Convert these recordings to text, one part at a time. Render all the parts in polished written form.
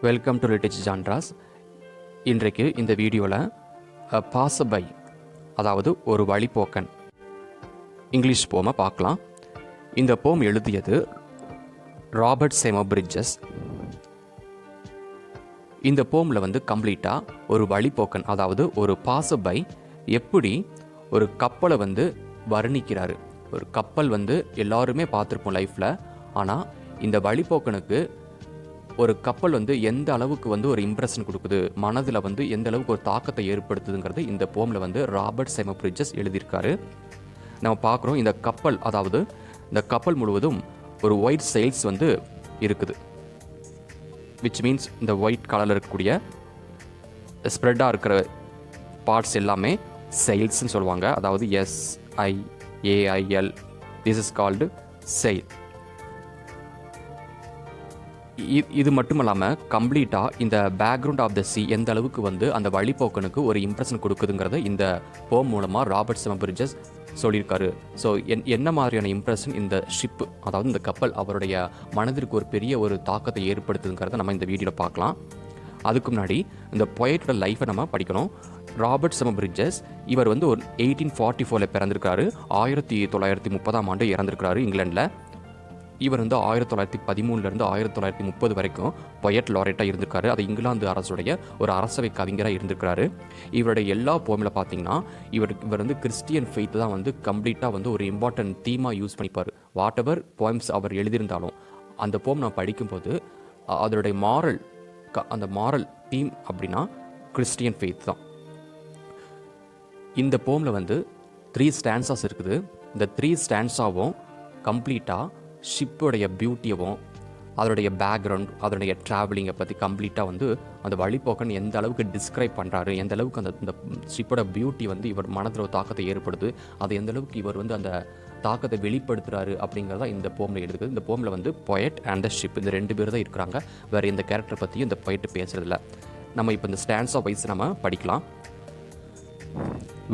Welcome to லிட்டிச் genres. இன்றைக்கு இந்த வீடியோவில் பாசபை, அதாவது ஒரு வழிப்போக்கன், இங்கிலீஷ் போமை பார்க்கலாம். இந்த போம் எழுதியது ராபர்ட் செமர் பிரிட்ஜஸ். இந்த போமில் கம்ப்ளீட்டாக ஒரு வழிப்போக்கன், அதாவது ஒரு பாசபை எப்படி ஒரு கப்பலை வர்ணிக்கிறாரு. ஒரு கப்பல் எல்லாருமே பார்த்துருப்போம் லைஃப்பில். ஆனால் இந்த வழிப்போக்கனுக்கு ஒரு கப்பல் எந்த அளவுக்கு ஒரு இம்ப்ரெஷன் கொடுக்குது, மனதில் எந்த அளவுக்கு ஒரு தாக்கத்தை ஏற்படுத்துதுங்கிறது இந்த போமில் ராபர்ட் செமர் பிரிட்ஜஸ் எழுதியிருக்காரு. நம்ம பார்க்குறோம் இந்த கப்பல், அதாவது இந்த கப்பல் முழுவதும் ஒரு ஒயிட் செயில்ஸ் இருக்குது. விச் மீன்ஸ் இந்த ஒயிட் கலரில் இருக்கக்கூடிய ஸ்ப்ரெட்டாக இருக்கிற பார்ட்ஸ் எல்லாமே செயில்ஸ்ன்னு சொல்லுவாங்க. அதாவது SIAIL, this is called sail. இது மட்டும் இல்லாமல் கம்ப்ளீட்டாக இந்த பேக்ரவுண்ட் ஆஃப் த சி எந்த அளவுக்கு அந்த வழிப்போக்கனுக்கு ஒரு இம்ப்ரெஷன் கொடுக்குதுங்கிறத இந்த போம் மூலமாக ராபர்ட் செமர் பிரிட்ஜஸ் சொல்லியிருக்காரு. ஸோ என்ன மாதிரியான இம்ப்ரெஷன் இந்த ஷிப்பு, அதாவது இந்த கப்பல் அவருடைய மனதிற்கு ஒரு பெரிய ஒரு தாக்கத்தை ஏற்படுத்துதுங்கிறத நம்ம இந்த வீடியோவில் பார்க்கலாம். அதுக்கு முன்னாடி இந்த பொயட்டோட லைஃப்பை நம்ம படிக்கணும். ராபர்ட் செமர் பிரிட்ஜஸ் இவர் ஒரு 1844 பிறந்திருக்காரு. 1930 இறந்திருக்கிறாரு இங்கிலாண்டில். இவர் 1913 1930 வரைக்கும் பொயட் லாரேட்டாக இருந்திருக்காரு. அது இங்கிலாந்து அரசுடைய ஒரு அரசவை கவிஞராக இருந்திருக்கிறாரு. இவருடைய எல்லா போமில் பார்த்தீங்கன்னா இவர் கிறிஸ்டியன் ஃபெய்த் தான் கம்ப்ளீட்டாக ஒரு இம்பார்ட்டன்ட் தீமாக யூஸ் பண்ணிப்பார். வாட் எவர் போயம்ஸ் அவர் எழுதியிருந்தாலும் அந்த போம் நான் படிக்கும்போது அதனுடைய அந்த மாரல் தீம் அப்படின்னா கிறிஸ்டியன் ஃபெய்த் தான். இந்த போமில் 3 ஸ்டான்ஸாஸ் இருக்குது. இந்த 3 ஸ்டான்ஸாவும் கம்ப்ளீட்டாக ஷிப்போடைய பியூட்டியவும் அதோடைய பேக்ரவுண்ட், அதனுடைய ட்ராவலிங்கை பற்றி கம்ப்ளீட்டாக அந்த வழிப்போக்கன் எந்த அளவுக்கு டிஸ்கிரைப் பண்ணுறாரு, எந்த அளவுக்கு அந்த ஷிப்போட பியூட்டி இவர் மனதில் ஒரு தாக்கத்தை ஏற்படுது, அது எந்த அளவுக்கு இவர் அந்த தாக்கத்தை வெளிப்படுத்துகிறாரு அப்படிங்கிறதா இந்த போமில் எழுதுது. இந்த போமில் பொயட் அண்ட் த ஷிப் இந்த 2 பேர் தான் இருக்கிறாங்க. வேறு எந்த கேரக்டரை பற்றியும் இந்த பொயட் பேசுறதில்ல. நம்ம இப்போ இந்த ஸ்டாண்ட்ஸ் ஆஃப் வைஸ் நம்ம படிக்கலாம்.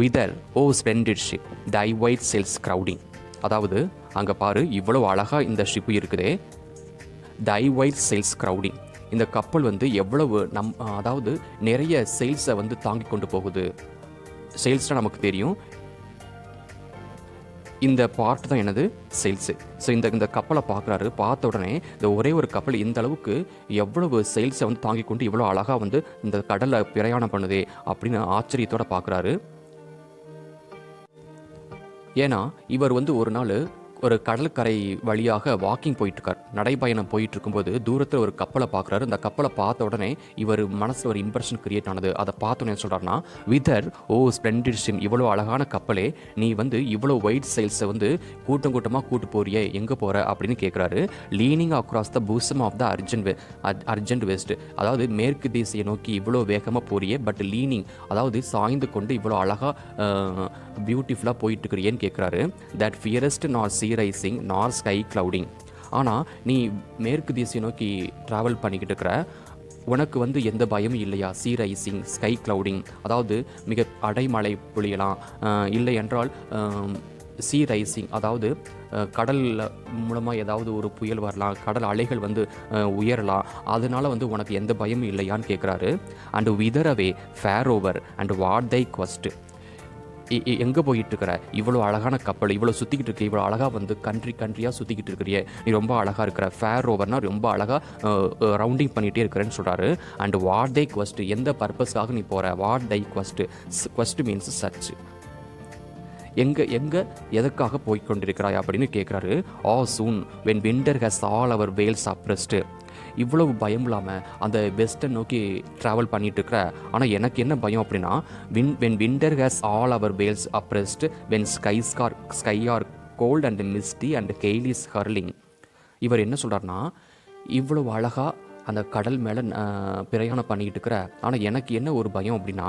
Whither, O splendid ship, thy white sails crowding. அதாவது அங்கே பாரு, இவ்வளோ அழகாக இந்த ஷிப்பு இருக்குதே. thy white sails crowding, இந்த கப்பல் எவ்வளவு அதாவது நிறைய செயில்ஸை தாங்கி கொண்டு போகுது. செயில்ஸ்னால் நமக்கு தெரியும், இந்த பார்ட் தான் என்னது, செயில்ஸு. ஸோ இந்த கப்பலை பார்த்த உடனே இந்த ஒரே ஒரு கப்பல் இந்த அளவுக்கு எவ்வளவு செயில்ஸை தாங்கி கொண்டு இவ்வளோ அழகாக இந்த கடலில் பிரயாணம் பண்ணுதே அப்படின்னு ஆச்சரியத்தோடு பார்க்குறாரு. ஏன்னா இவர் ஒரு நாள் ஒரு கடற்கரை வழியாக வாக்கிங் போயிட்டுருக்கார், நடைபயணம் போயிட்டு இருக்கும்போது தூரத்தில் ஒரு கப்பலை பார்க்குறாரு. அந்த கப்பலை பார்த்த உடனே இவர் மனசில் ஒரு இம்ப்ரெஷன் கிரியேட் ஆனது. அதை பார்த்தோன்னே சொல்கிறாருன்னா, விதர் ஓ ஸ்ப்ளெண்டிட் ஷிப், இவ்வளோ அழகான கப்பலே, நீ இவ்வளோ ஒயிட் சைல்ஸை கூட்டம் கூட்டமாக கூட்டு போறியே, எங்கே போகிற அப்படின்னு கேட்குறாரு. Leaning across the bosom of the urgent west, அதாவது மேற்கு திசையை நோக்கி இவ்வளோ வேகமாக போறியே, பட் லீனிங் அதாவது சாய்ந்து கொண்டு இவ்வளோ அழகாக பியூட்டிஃபுல்லாக போயிட்டு இருக்கிறியேன்னு கேட்குறாரு. தட் ஃபியரஸ்ட் நார் சி ரைசிங் நார் ஸ்கை கிளவுடிங், ஆனால் நீ மேற்கு திசையை நோக்கி ட்ராவல் பண்ணிக்கிட்டு இருக்கிற, உனக்கு எந்த பயமும் இல்லையா? சி ரைசிங் ஸ்கை கிளவுடிங், அதாவது மிக அடைமழை பொழியலாம், இல்லை என்றால் சி ரைசிங், அதாவது கடல் மூலமாக ஏதாவது ஒரு புயல் வரலாம், கடல் அலைகள் உயரலாம், அதனால உனக்கு எந்த பயமும் இல்லையான்னு கேட்குறாரு. And whither away fair rover and what thy quest, எங்கே போயிட்டு இருக்கிற, இவ்வளோ அழகான கப்பல் இவ்வளோ சுற்றிக்கிட்டு இருக்கு, இவ்வளோ அழகாக கண்ட்ரியாக சுற்றிக்கிட்டு இருக்கிறியே, நீ ரொம்ப அழகாக இருக்கிற, ஃபேர் ஓவர்னா ரொம்ப அழகாக ரவுண்டிங் பண்ணிகிட்டே இருக்கிறேன்னு சொல்கிறாரு. அண்ட் வாட் தை குவஸ்ட், எந்த பர்பஸ்க்காக நீ போகிற, what thy quest means search, எங்கே எதற்காக போய்கொண்டிருக்கிறாய் அப்படின்னு கேட்குறாரு. Ah soon when winter has all our vales oppressed, இவ்வளவு பயம் இல்லாமல் அந்த வெஸ்டை நோக்கி ட்ராவல் பண்ணிட்டு இருக்கிற, ஆனால் எனக்கு என்ன பயம் அப்படின்னா, when winter has all our vales oppressed when sky are cold and misty and hail is hurling. இவர் என்ன சொல்கிறாருன்னா, இவ்வளவு அழகாக அந்த கடல் மேலே பிரயாணம் பண்ணிக்கிட்டு இருக்கிற, ஆனால் எனக்கு என்ன ஒரு பயம் அப்படின்னா,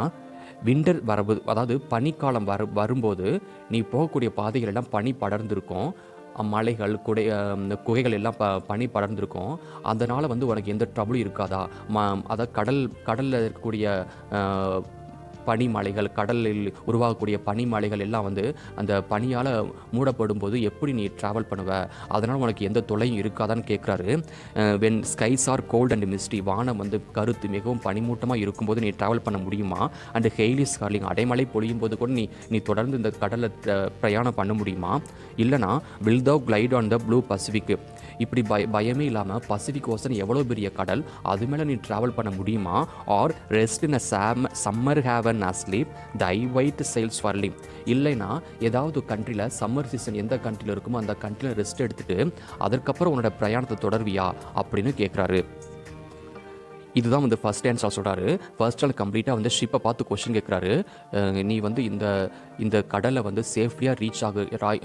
விண்டர் வரபோது, அதாவது பனிக்காலம் வரும்போது நீ போகக்கூடிய பாதைகள் எல்லாம் பனி படர்ந்துருக்கும், மலைகள் குகைகள் எல்லாம் பனி படர்ந்துருக்கும், அதனால் உனக்கு எந்த ட்ரபிளும் இருக்காதா? அதாவது கடலில் இருக்கக்கூடிய பனிமலைகள், கடலில் உருவாகக்கூடிய பனிமலைகள் எல்லாம் வந்து அந்த பனியால் மூடப்படும் போது எப்படி நீ ட்ராவல் பண்ணுவ, அதனால் உனக்கு எந்த தொலையும் இருக்காதான்னு கேட்குறாரு. When skies are cold and misty, வானம் வந்து கருத்து மிகவும் பனிமூட்டமாக இருக்கும்போது நீ ட்ராவல் பண்ண முடியுமா? அண்ட் ஹெய்லிஸ் கார்லிங், அடைமழை பொழியும் போது கூட நீ தொடர்ந்து இந்த கடலில் பிரயாணம் பண்ண முடியுமா? இல்லைனா வில் தோ glide on the blue Pacific, இப்படி பயமே இல்லாமல் பசிபிக் ஓசன் எவ்வளோ பெரிய கடல், அது மேலே நீ ட்ராவல் பண்ண முடியுமா? Or rest in a summer haven asleep thy white sails furling, இல்லைனா ஏதாவது கண்ட்ரியில் சம்மர் சீசன் எந்த கண்ட்ரியில் இருக்குமோ அந்த கண்ட்ரியில் ரெஸ்ட் எடுத்துட்டு அதற்கப்புறம் உன்னோட பிரயாணத்தை தொடர்வியா அப்படின்னு கேட்குறாரு. இதுதான் வந்து ஃபர்ஸ்ட் ஆன்சர் சொல்கிறாரு. ஃபர்ஸ்ட் ஆள் கம்ப்ளீட்டாக வந்து ஷிப்பை பார்த்து கொஸ்டின் கேட்குறாரு. நீ வந்து இந்த கடலை வந்து சேஃப்டியாக ரீச்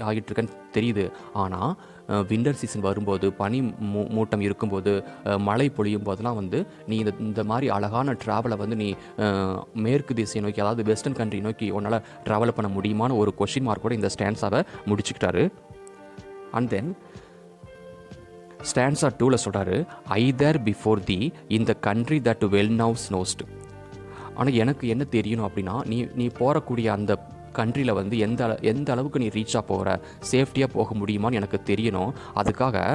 ஆகிட்டு இருக்கன்னு தெரியுது, ஆனால் வின்டர் சீசன் வரும்போது, பனி மூட்டம் இருக்கும்போது, மழை பொழியும் போதெல்லாம் வந்து நீ இந்த மாதிரி அழகான ட்ராவலை வந்து நீ மேற்கு திசையை நோக்கி, அதாவது வெஸ்டர்ன் கண்ட்ரி நோக்கி உன்னால் ட்ராவல் பண்ண முடியுமான்னு ஒரு கொஸ்டின் மார்க்கோட இந்த ஸ்டான்ஸாவை முடிச்சுக்கிட்டாரு. அண்ட் தென் ஸ்டான்ஸா 2ல சொல்கிறாரு, I there before thee in the country that well thou knowest. ஆனால் எனக்கு என்ன தெரியணும் அப்படின்னா, நீ போகக்கூடிய அந்த கண்ட்ரியில் வந்து எந்த அளவுக்கு நீ ரீச்சாக போகிற, சேஃப்டியாக போக முடியுமான்னு எனக்கு தெரியணும். அதுக்காக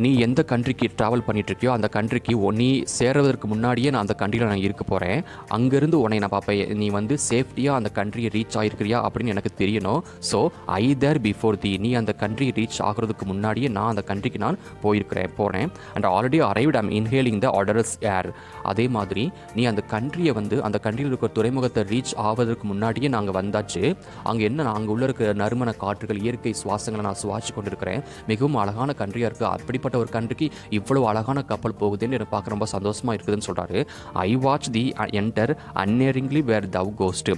நீ எந்த கண்ட்ரிக்கு ட்ராவல் பண்ணிகிட்ருக்கியோ அந்த கண்ட்ரிக்கு நீ சேர்றதற்கு முன்னாடியே நான் அந்த கண்ட்ரியில் நான் இருக்க போகிறேன். அங்கேருந்து உன்னை நான் பார்ப்பேன், நீ வந்து சேஃப்டியாக அந்த கண்ட்ரியை ரீச் ஆகிருக்கிறியா அப்படின்னு எனக்கு தெரியணும். ஸோ ஐதர் பிஃபோர் தி, நீ அந்த கண்ட்ரி ரீச் ஆகிறதுக்கு முன்னாடியே நான் அந்த கண்ட்ரிக்கு நான் போகிறேன். And already arrived I'm inhaling the odorous air. அதே மாதிரி நீ அந்த கண்ட்ரியை வந்து அந்த கண்ட்ரியில் இருக்கிற துறைமுகத்தை ரீச் ஆவதற்கு முன்னாடியே நாங்கள் வந்தாச்சு. அங்கே அங்கே உள்ள இருக்கிற நறுமண காற்றுகள், இயற்கை சுவாசங்களை நான் சுவாசி கொண்டிருக்கிறேன். மிகவும் அழகான கண்ட்ரியாக இருக்குது. அப்படி ஒரு கண்ட்ரிக்கு இவ்வளவு அழகான கப்பல் போகுதுன்னு எனக்கு பார்க்க ரொம்ப சந்தோஷமா இருக்குதுன்னு சொல்றாரு. I watch thee enter unerringly where thou goest.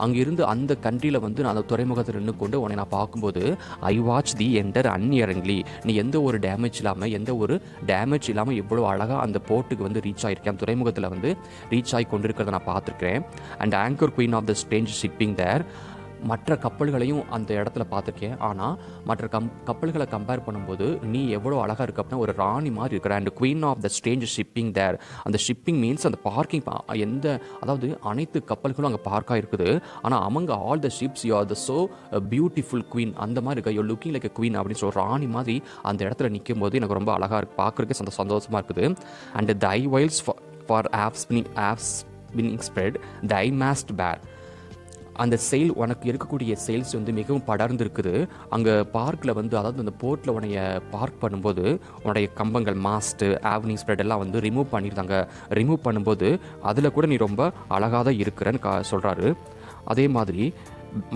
அங்கிருந்து அந்த கண்ட்ரியில் வந்து நான் அந்த துறைமுகத்தில் நின்று கொண்டு உன்னை நான் பார்க்கும்போது, ஐ வாட்ச் தி என்டர் அன்னியரிங்லி, நீ எந்த ஒரு டேமேஜ் இல்லாமல் இவ்வளோ அழகாக அந்த போர்ட்டுக்கு வந்து ரீச் ஆகிருக்கேன், துறைமுகத்தில் வந்து ரீச் ஆகி கொண்டிருக்கிறத நான் பார்த்துருக்கேன். And anchor queen of the strange shipping there, மற்ற கப்பல்களையும் அந்த இடத்துல பார்த்துருக்கேன். ஆனால் மற்ற கப்பல்களை கம்பேர் பண்ணும்போது நீ எவ்வளோ அழகாக இருக்க அப்படின்னா ஒரு ராணி மாதிரி இருக்கிற. And queen of the strange shipping there, அந்த ஷிப்பிங் மீன்ஸ் அந்த பார்க்கிங், அதாவது அனைத்து கப்பல்களும் அங்கே பார்க்காக இருக்குது. ஆனால் among all the ships you are the so beautiful queen, அந்த மாதிரி இருக்க, you looking like a queen அப்படின்னு சொல்லி ராணி மாதிரி அந்த இடத்துல நிற்கும் போது எனக்கு ரொம்ப அழகாக இருக்குது, பார்க்குறதுக்கு சந்தோஷமாக இருக்குது. And thy wiles far spinning spread thy mast bare, அந்த செயில், உனக்கு இருக்கக்கூடிய சேல்ஸ் வந்து மிகவும் படர்ந்து இருக்குது. அங்கே பார்க்கில் வந்து, அதாவது அந்த போர்ட்டில் உன்னைய பார்க் பண்ணும்போது உன்னுடைய கம்பங்கள், மாஸ்ட்டு, ஆவனிங் ஸ்ப்ரெட் எல்லாம் வந்து ரிமூவ் பண்ணியிருந்தாங்க. ரிமூவ் பண்ணும்போது அதில் கூட நீ ரொம்ப அழகாக தான் இருக்கிறேன்னு சொல்கிறாரு. அதே மாதிரி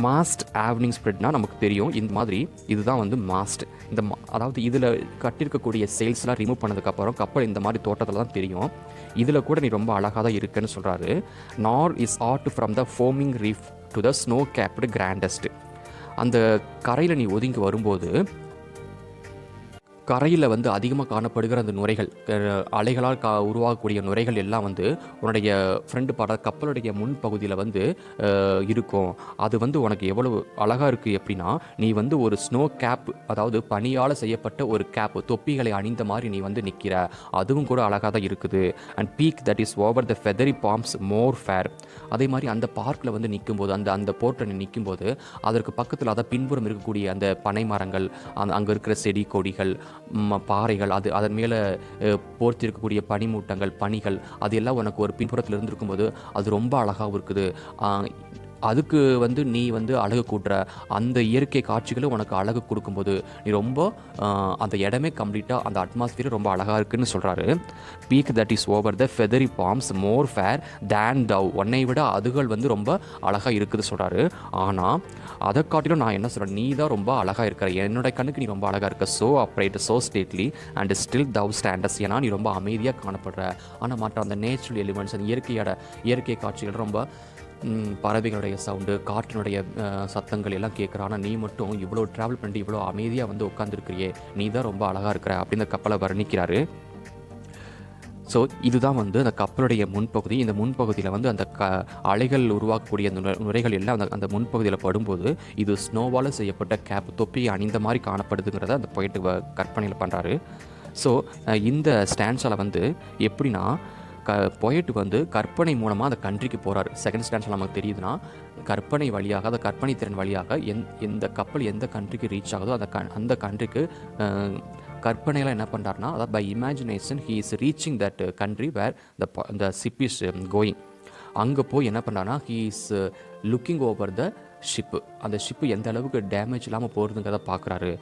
மாஸ்ட் ஆவனிங் ஸ்ப்ரெட்னால் நமக்கு தெரியும், இந்த மாதிரி இதுதான் வந்து மாஸ்ட். அதாவது இதில் கட்டியிருக்கக்கூடிய சேல்ஸ்லாம் ரிமூவ் பண்ணதுக்கப்புறம் கப்பல் இந்த மாதிரி தோட்டத்தில் தான் தெரியும். இதில் கூட நீ ரொம்ப அழகாக தான் இருக்குன்னு சொல்கிறாரு. நார் is art from the foaming reef to the snow capped grandest, அந்த கரையில் நீ ஒதுங்கி வரும்போது கரையில் வந்து அதிகமாக காணப்படுகிற அந்த நுரைகள், அலைகளால் உருவாகக்கூடிய நுரைகள் எல்லாம் வந்து உன்னுடைய ஃப்ரெண்டு கப்பலுடைய முன்பகுதியில் வந்து இருக்கும். அது வந்து உனக்கு எவ்வளவு அழகாக இருக்குது எப்படின்னா, நீ வந்து ஒரு ஸ்னோ கேப், அதாவது பனியால் செய்யப்பட்ட ஒரு கேப், தொப்பிகளை அணிந்த மாதிரி நீ வந்து நிற்கிற, அதுவும் கூட அழகாக தான் இருக்குது. And beak that is over the feathery palms more fair, அதே மாதிரி அந்த பார்க்கில் வந்து நிற்கும்போது, அந்த போர்ட்டை நிற்கும்போது அதற்கு பக்கத்தில், அதாவது பின்புறம் இருக்கக்கூடிய அந்த பனை மரங்கள், அங்கே இருக்கிற செடி கொடிகள், பாறைகள், அதன் மேலே போர்த்திருக்கக்கூடிய பனிமூட்டங்கள், பனிகள், அது எல்லாம் உனக்கு ஒரு பின்புறத்தில் இருந்திருக்கும்போது அது ரொம்ப அழகாகவும் இருக்குது. அதுக்கு வந்து நீ வந்து அழகு கூட்டுற அந்த இயற்கை காட்சிகளை உனக்கு அழகு கொடுக்கும்போது நீ ரொம்ப அந்த இடமே கம்ப்ளீட்டாக, அந்த அட்மாஸ்பியர் ரொம்ப அழகாக இருக்குதுன்னு சொல்கிறாரு. Peak that is over the feathery palms more fair than thou, உன்னை விட அதுகள் வந்து ரொம்ப அழகாக இருக்குது சொல்கிறாரு. ஆனால் அதை காட்டிலும் நான் என்ன சொல்கிறேன், நீ தான் ரொம்ப அழகாக இருக்கிற, என்னோட கண்ணுக்கு நீ ரொம்ப அழகாக இருக்க, so upright, so stately and still thou standest, ஏன்னா நீ ரொம்ப அமைதியாக காணப்படுற. ஆனால் மற்ற அந்த நேச்சுரல் எலிமெண்ட்ஸ், அந்த இயற்கை காட்சிகள், ரொம்ப பறவைகளுடைய சவுண்டு, காற்றினுடைய சத்தங்கள் எல்லாம் கேட்குற, ஆனால் நீ மட்டும் இவ்வளோ ட்ராவல் பண்ணிட்டு இவ்வளோ அமைதியாக வந்து உட்காந்துருக்கிறியே, நீ தான் ரொம்ப அழகாக இருக்கிற அப்படின்னு இந்த கப்பலை வர்ணிக்கிறாரு. ஸோ இதுதான் வந்து அந்த கப்பலுடைய முன்பகுதி. இந்த முன்பகுதியில் வந்து அந்த அலைகள் உருவாக்கக்கூடிய நுரைகள் எல்லாம் அந்த முன்பகுதியில் படும்போது இது ஸ்னோவால் செய்யப்பட்ட கேப், தொப்பியை அணிந்த மாதிரி காணப்படுதுங்கிறத அந்த போயிட்டு கற்பனையில் பண்ணுறாரு. ஸோ இந்த ஸ்டான்ஸால் வந்து எப்படின்னா, பொயட் வந்து கற்பனை மூலமாக அந்த கண்ட்ரிக்கு போகிறாரு. செகண்ட் ஸ்டான்ஸில் நமக்கு தெரியுதுன்னா கற்பனை வழியாக, அந்த கற்பனை திறன் வழியாக எந்த கப்பல் எந்த கண்ட்ரிக்கு ரீச் ஆகுதோ அந்த கண்ட்ரிக்கு கற்பனையில் என்ன பண்ணுறாருனா, அதாவது by imagination he is reaching that country where the ship is going. அங்கே போய் என்ன பண்ணுறாருனா he is looking over the ship. அந்த ஷிப்பு எந்த அளவுக்கு டேமேஜ் இல்லாமல் போகிறதுங்கிறத பார்க்குறாரு.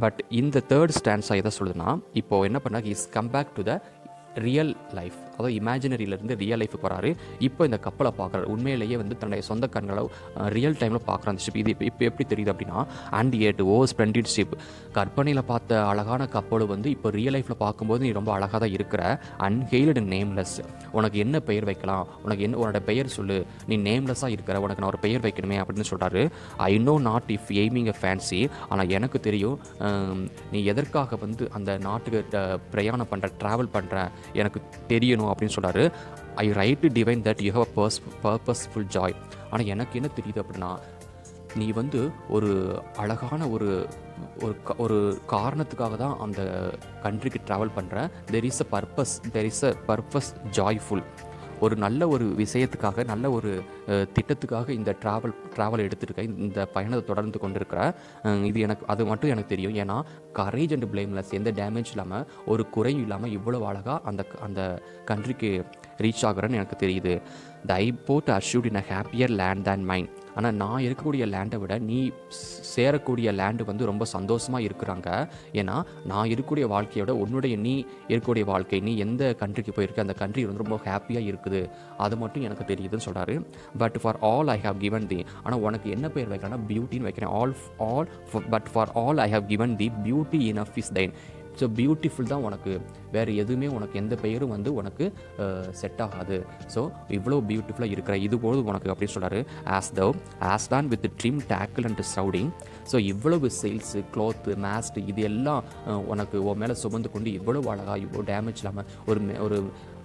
பட் இந்த தேர்ட் ஸ்டான்ஸாக எதை சொல்லுதுன்னா, இப்போது என்ன பண்ணால் he is come back to the real life, அதாவது இமேஜினரியிலேருந்து ரியல் லைஃபுக்கு வராரு. இப்போ இந்த கப்பலை பார்க்குறாரு. உண்மையிலேயே வந்து தன்னுடைய சொந்த கண்களை ரியல் டைமில் பார்க்குற அந்த ஷிப். இது இப்போ எப்படி தெரியுது அப்படின்னா, அண்ட் எட் ஓ ஸ்ப்ளெண்டிட் ஷிப், கற்பனையில் பார்த்த அழகான கப்பல் வந்து இப்போ ரியல் லைஃப்பில் பார்க்கும்போது நீ ரொம்ப அழகாக தான் இருக்கிற. அன்ஹெய்ல்டு நேம்லெஸ், உனக்கு என்ன பெயர் வைக்கலாம், உன்னோட பெயர் சொல்லு, நீ நேம்லெஸ்ஸாக இருக்கிற, உனக்கு நான் ஒரு பெயர் வைக்கணுமே அப்படின்னு சொல்கிறாரு. I know not if aiming a fancy, ஆனால் எனக்கு தெரியும் நீ எதற்காக வந்து அந்த நாட்டுக்கு பிரயாணம் பண்ணுற, ட்ராவல் பண்ணுற, எனக்கு தெரியணும் அப்படின்னு சொல்கிறாரு. I write to divine that you have a purposeful joy. ஆனால் எனக்கு என்ன தெரியுது அப்படின்னா, நீ வந்து ஒரு அழகான ஒரு காரணத்துக்காக தான் அந்த கண்ட்ரிக்கு ட்ராவல் பண்ணுற. There is a purpose joyful. ஒரு நல்ல ஒரு விஷயத்துக்காக, நல்ல ஒரு திட்டத்துக்காக இந்த ட்ராவல் எடுத்துருக்க, இந்த பயணத்தை தொடர்ந்து கொண்டிருக்கிற. இது அது மட்டும் எனக்கு தெரியும். ஏன்னா கரேஜ் அண்ட் பிளேம்லெஸ், எந்த டேமேஜ் இல்லாமல், ஒரு குறையும் இல்லாமல் இவ்வளோ அழகாக அந்த கண்ட்ரிக்கு ரீச் ஆகுறேன்னு எனக்கு தெரியுது. த ஐ போட் அஷ்யூட் இன் அ ஹாப்பியர் லேண்ட் தேன் மைண்ட். ஆனால் நான் இருக்கக்கூடிய லேண்டை விட நீ சேரக்கூடிய லேண்டு வந்து ரொம்ப சந்தோஷமாக இருக்கிறாங்க. ஏன்னா நான் இருக்கக்கூடிய வாழ்க்கையோட உன்னுடைய நீ இருக்கக்கூடிய வாழ்க்கை, நீ எந்த கண்ட்ரிக்கு போயிருக்க அந்த கண்ட்ரி வந்து ரொம்ப ஹாப்பியாக இருக்குது, அது மட்டும் எனக்கு தெரியுதுன்னு சொல்கிறாரு. But for all I have given thee, ஆனால் உனக்கு என்ன பேர் வைக்கிறேன்னா பியூட்டின்னு வைக்கிறேன். But for all I have given thee beauty enough is thine. So beautiful தான் உனக்கு, வேறு எதுவுமே உனக்கு எந்த பெயரும் வந்து உனக்கு செட் ஆகாது. ஸோ இவ்வளோ பியூட்டிஃபுல்லாக இருக்கிற இது போது உனக்கு அப்படின்னு சொல்கிறாரு. As done with trim tackle and shouting. So இவ்வளவு செயில்ஸு, க்ளோத்து, மேஸ்ட், இது எல்லாம் உனக்கு உன் மேலே சுமந்து கொண்டு இவ்வளோ அழகாக, இவ்வளோ டேமேஜ் இல்லாமல்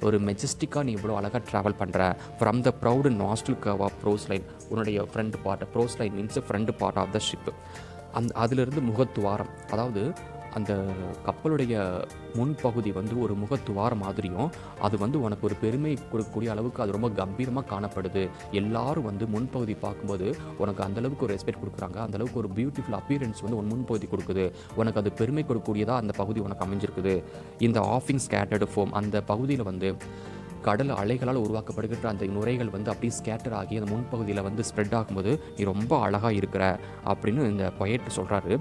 ஒரு மெஜஸ்டிக்காக நீ இவ்வளோ அழகாக ட்ராவல் பண்ணுற. From the proud nostril curve of prow's line, உன்னுடைய front part, prow's line means front part of the ship. அதிலிருந்து முகத்துவாரம், அதாவது அந்த கப்பலுடைய முன்பகுதி வந்து ஒரு முகத்துவாரம் மாதிரியும், அது வந்து உனக்கு ஒரு பெருமை கொடுக்கக்கூடிய அளவுக்கு அது ரொம்ப கம்பீரமாக காணப்படுது. எல்லாரும் வந்து முன்பகுதி பார்க்கும்போது உனக்கு அந்தளவுக்கு ஒரு ரெஸ்பெக்ட் கொடுக்குறாங்க, அந்தளவுக்கு ஒரு பியூட்டிஃபுல் அப்பியரன்ஸ் வந்து உன் முன்பகுதி கொடுக்குது, உனக்கு அது பெருமை கொடுக்கக்கூடியதாக அந்த பகுதி உனக்கு அமைஞ்சிருக்குது. இந்த ஆஃபிங் ஸ்கேட்டர்டு ஃபோம், அந்த பகுதியில் வந்து கடல் அலைகளால் உருவாக்கப்படுகின்ற அந்த நுரைகள் வந்து அப்படியே ஸ்கேட்டர் ஆகி அந்த முன்பகுதியில் வந்து ஸ்ப்ரெட் ஆகும்போது நீ ரொம்ப அழகாக இருக்கிற அப்படின்னு இந்த பொயட் சொல்கிறாரு.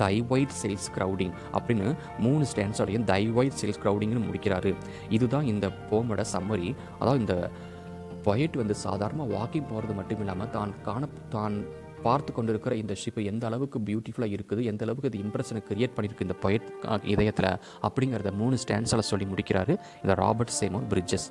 தை ஒயிட் சேல்ஸ் க்ரௌடிங் அப்படின்னு 3 ஸ்டான்ஸோடையும் தை ஒயிட் சேல்ஸ் க்ரௌடிங்னு முடிக்கிறாரு. இதுதான் இந்த போமோட சம்மரி. அதாவது இந்த பொயட் வந்து சாதாரணமாக வாக்கிங் போகிறது மட்டும் இல்லாமல் தான் பார்த்து கொண்டிருக்கிற இந்த ஷிப்பு எந்த அளவுக்கு பியூட்டிஃபுல்லாக இருக்குது, எந்த அளவுக்கு இது இம்ப்ரெஷனை கிரியேட் பண்ணியிருக்கு இந்த பொயட் இதயத்தில் அப்படிங்கிறத 3 ஸ்டான்ஸால் சொல்லி முடிக்கிறாரு இந்த ராபர்ட் சேமுர் பிரிட்ஜஸ்.